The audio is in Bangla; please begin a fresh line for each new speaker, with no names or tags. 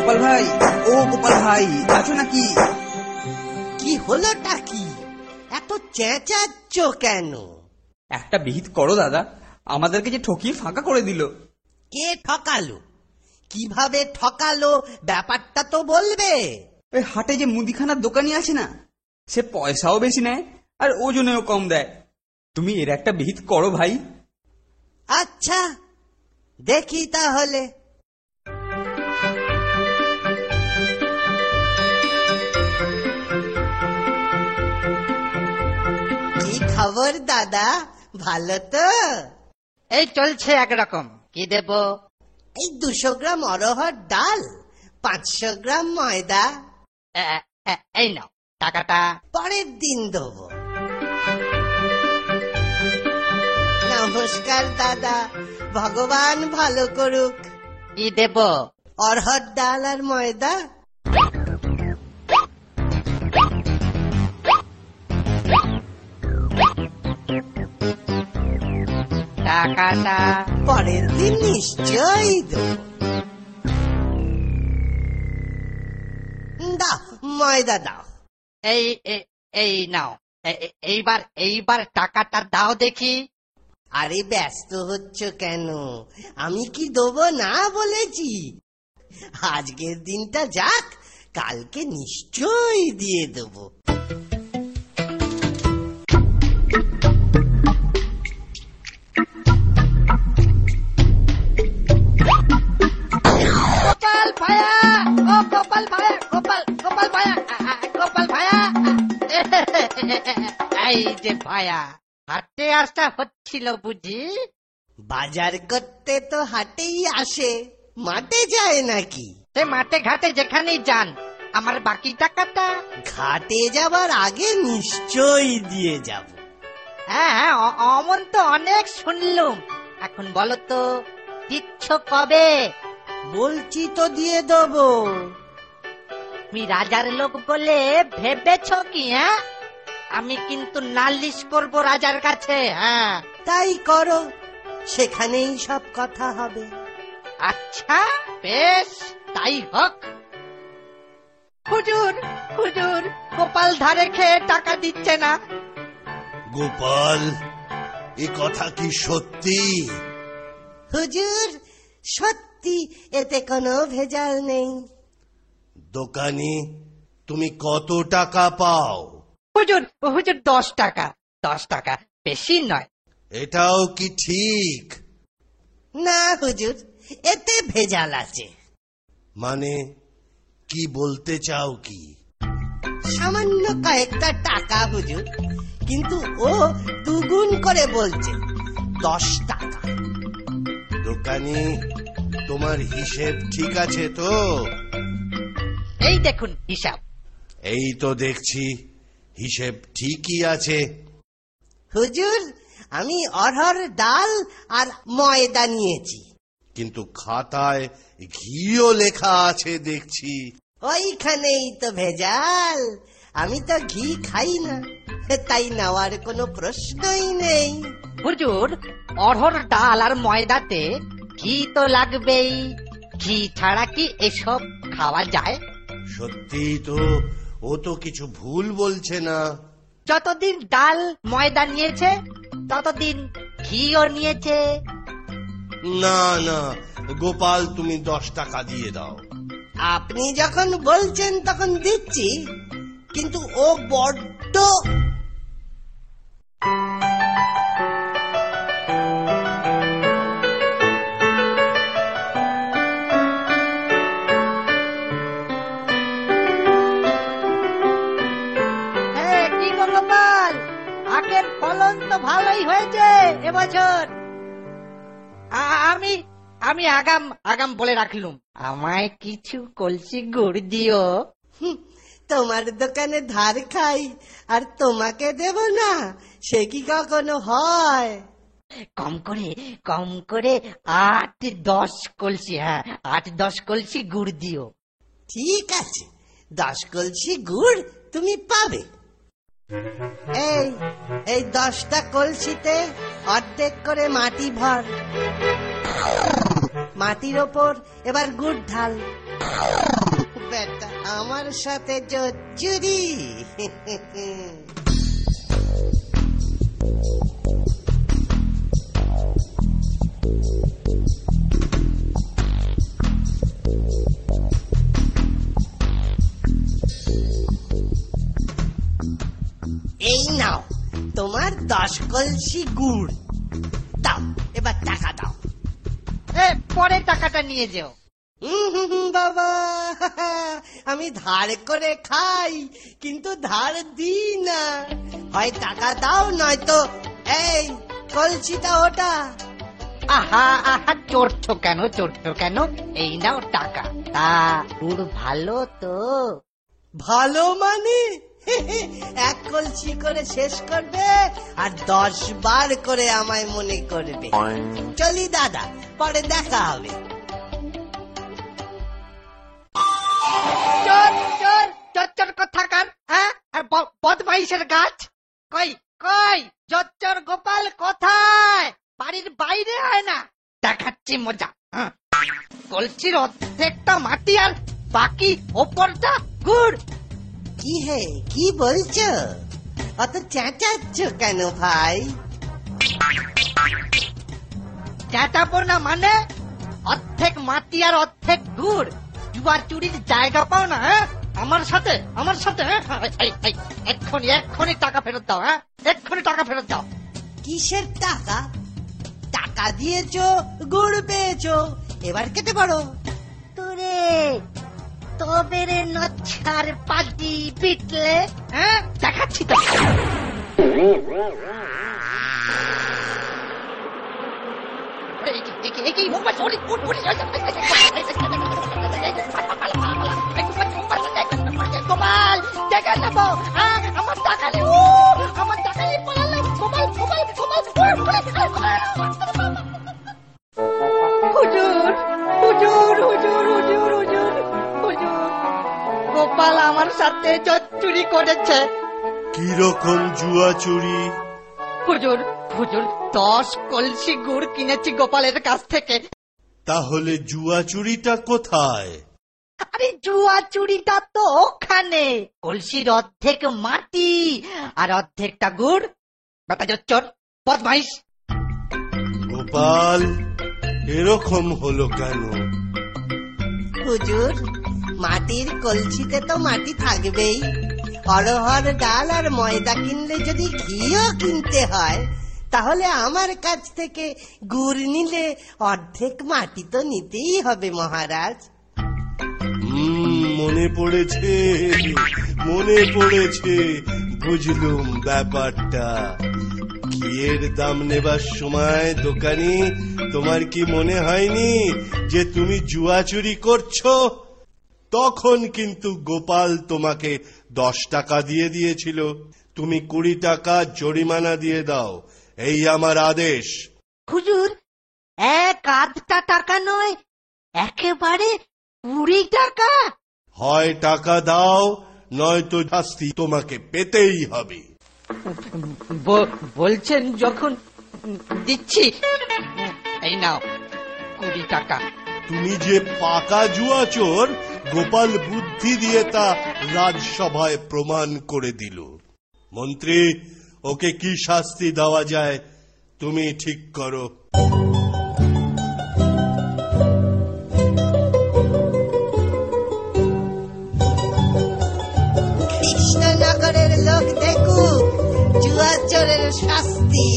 গোপাল ভাই, ও গোপাল ভাই, আছো নাকি?
কি হলোটা কি? এত চেঁচাচ্ছ কেন?
একটা বিহিত করো দাদা, আমাদেরকে যে ঠকিয়ে ফাঁকা করে দিল।
কে ঠকালো? কিভাবে ঠকালো ব্যাপারটা তো বলবে।
ওই হাটে যে মুদিখানার দোকানি আছে না, সে পয়সাও বেশি নেয় আর ওজনেও কম দেয়। তুমি এর একটা বিহিত করো ভাই।
আচ্ছা, দেখি তাহলে। কি খবর দাদা, ভালো তো?
এই চলছে একরকম। কি দেব?
এই 200 গ্রাম অরহর ডাল, 500 গ্রাম ময়দা।
এই নাও টাকাটা।
পরের দিন দেব। নমস্কার দাদা, ভগবান ভালো করুক।
কি দেব?
অরহর ডাল আর ময়দা।
টাকাটা
পরের দিন নিশ্চয়ই দেব। দাও ময়দা দাও।
এই নাও। এইবার টাকাটা দাও দেখি।
আরে ব্যস্ত হচ্ছ কেন? আমি কি দেবো না বলেছি? আজকের দিনটা যাক, কালকে নিশ্চয়ই দিয়ে দেবো।
গোপাল ভায়া, ও গোপাল ভায়া, গোপাল ভায়া, গোপাল ভায়া। এই যে ভায়া, হাটে আসা হচ্ছিল বুঝি?
বাজার করতে তো হাটেই আসে, মাঠে যায় নাকি?
সে মাঠে ঘাটে যেখানেই যান, আমার বাকি টাকাটা।
ঘাটে যাবার আগে নিশ্চয়ই দিয়ে যাব।
হ্যাঁ, অমন তো অনেক শুনলুম। এখন বলো তো, দিচ্ছ কবে?
বলছি তো দিয়ে দেবো।
তুমি রাজার লোক বলে ভেবেছ কি? হ্যাঁ, আমি কিন্তু নালিশ করব রাজার কাছে। হ্যাঁ,
তাই করো, সেখানেই সব কথা হবে।
আচ্ছা বেশ, তাই হোক। হুজুর, হুজুর, গোপাল ধারে খেয়ে টাকা দিচ্ছে না।
গোপাল, এ কথা কি সত্যি?
হুজুর, সত্যি, এতে কোনো ভেজাল নেই।
দোকানি, তুমি কত টাকা পাও?
হুজুর, হুজুর 10 টাকা। 10 টাকা, বেশি নয়।
এটাও কি ঠিক?
না হুজুর, এতে ভেজাল আছে।
মানে কি বলতে চাও কি?
সামান্য কয়েকটা টাকা হুজুর, কিন্তু ও দুগুণ করে বলছে, 10 টাকা।
দোকানি, তোমার হিসেব ঠিক আছে তো?
এই দেখুন হিসাব।
এই তো দেখছি হিসেব ঠিকই আছে।
হুজুর, আমি অরহর ডাল আর ময়দা নিয়েছি।
কিন্তু খাতায় ঘিও লেখা আছে দেখছি।
ওইখানেই তো ভেজাল। আমি তো ঘি খাই না, তাই নেওয়ার কোনো প্রশ্নই নেই।
হুজুর, অরহর ডাল আর ময়দাতে ঘি তো লাগবেই। ঘি ছাড়া কি এসব খাওয়া যায়?
সত্যি তো, ও তো কিছু ভুল বলছে না।
যতদিন ডাল ময়দা নিয়েছে, ততদিন ঘিও নিয়েছে।
না না গোপাল, তুমি 10 টাকা দিয়ে দাও।
আপনি যখন বলছেন তখন দিচ্ছি, কিন্তু ও বড্ড।
কি গো গোপাল, আখের ফলন তো ভালোই হয়েছে এবছর। আমি আগাম বলে রাখলুম, আমায় কিছু কলসি গুড় দিও।
তোমার দোকানে ধার খাই আর তোমাকে দেব না, সে কি কখনো হয়?
কম করে 8-10 কলসি। হ্যাঁ, 8-10 কলসি গুড় দিও।
ঠিক আছে, 10 কলসি গুড় তুমি পাবে। এই 10টা কলসিতে অর্ধেক করে মাটি ভর। মাটির ওপর এবার গুড় ঢাল। বেটা আমার সাথে চুরি। এই নাও তোমার 10 কলসি গুড়। দাও এবার টাকা দাও।
পরে টাকাটা নিয়ে যেও।
বাবা, আমি ধার করে খাই কিন্তু ধার দিই না। হয় টাকা দাও নয়তো এই কলসিটা ওটা।
আহা আহা, চড়ছো কেন? এই নাও টাকা। তা গুড় ভালো তো?
ভালো মানে 1 কলসি করে শেষ করবে আর 10 বার করে আমায় মনে করবে। চলি দাদা, পরে দেখা হবে।
চোর কোথাকার, হ্যাঁ? আর বদমাইশের গাছ কই চোর গোপাল কোথায়? বাড়ির বাইরে হয় না? দেখাচ্ছি মজা। কলসির অর্ধেকটা মাটি আর বাকি ওপরটা গুড়।
কি হে, কি বলছো? অত চেঁচাচ্ছ কেন ভাই?
চেঁচাবো না মানে? অর্ধেক মাটি আর অর্ধেক গুড়। জুয়া চুরির জায়গা পাও না, হ্যাঁ? আমার সাথে এক্ষুনি টাকা ফেরত দাও। হ্যাঁ, এক্ষুনি টাকা ফেরত দাও।
কিসের টাকা? টাকা দিয়েছো, গুড় পেয়েছো, এবার কেটে পারো।
তোরে তবে রে নচ্ছার পাটি পিটলে, হ্যাঁ? দেখাচ্ছি তো। গোপাল টাকা নেবো, আমার টাকা নেব, আমার টাকা নিয়ে পালালো। গোপাল আমার সাথে চুরি করেছে।
কিরকম জুয়া চুরি?
হুজুর 10 কলসি গুড় কিনেছি গোপালের কাছ থেকে।
তাহলে জুয়া চুরিটা কোথায়?
আরে জুয়া চুরিটা তো ওখানে। কলসির অর্ধেক মাটি আর অর্ধেকটা গুড়। বেটা চোর, বদমাইশ।
গোপাল, এরকম হলো কেন?
হুজুর, মাটির কলসিতে তো মাটি থাকবেই। অরহর ডাল আর ময়দা কিনলে যদি ঘিও কিনতে হয়, তাহলে আমার কাছ থেকে গুড় নিলে অর্ধেক মাটি তো নিতেই হবে মহারাজ।
মনে পড়েছে, বুঝলুম ব্যাপারটা। ঘিয়ের দাম নেবার সময় দোকানি তোমার কি মনে হয়নি যে তুমি জুয়া চুরি করছো? তখন কিন্তু গোপাল তোমাকে 10 টাকা দিয়ে দিয়েছিল। তুমি 20 টাকা জরিমানা দিয়ে দাও, এই আমার আদেশ।
হুজুর, 1/2 টাকা নয়, একেবারে 20 টাকা।
হয় টাকা দাও, নয়তো শাস্তি তোমাকে পেতেই হবে।
বলছেন যখন দিচ্ছি। এই নাও 20 টাকা।
তুমি যে পাকা জুয়া চোর, গোপাল বুদ্ধি দিয়ে তা রাজসভায় প্রমাণ করে দিল। মন্ত্রী, ওকে কি শাস্তি দেওয়া যায় তুমি ঠিক করো।
কৃষ্ণনগরের লোক দেখুক জুয়া চোরের শাস্তি।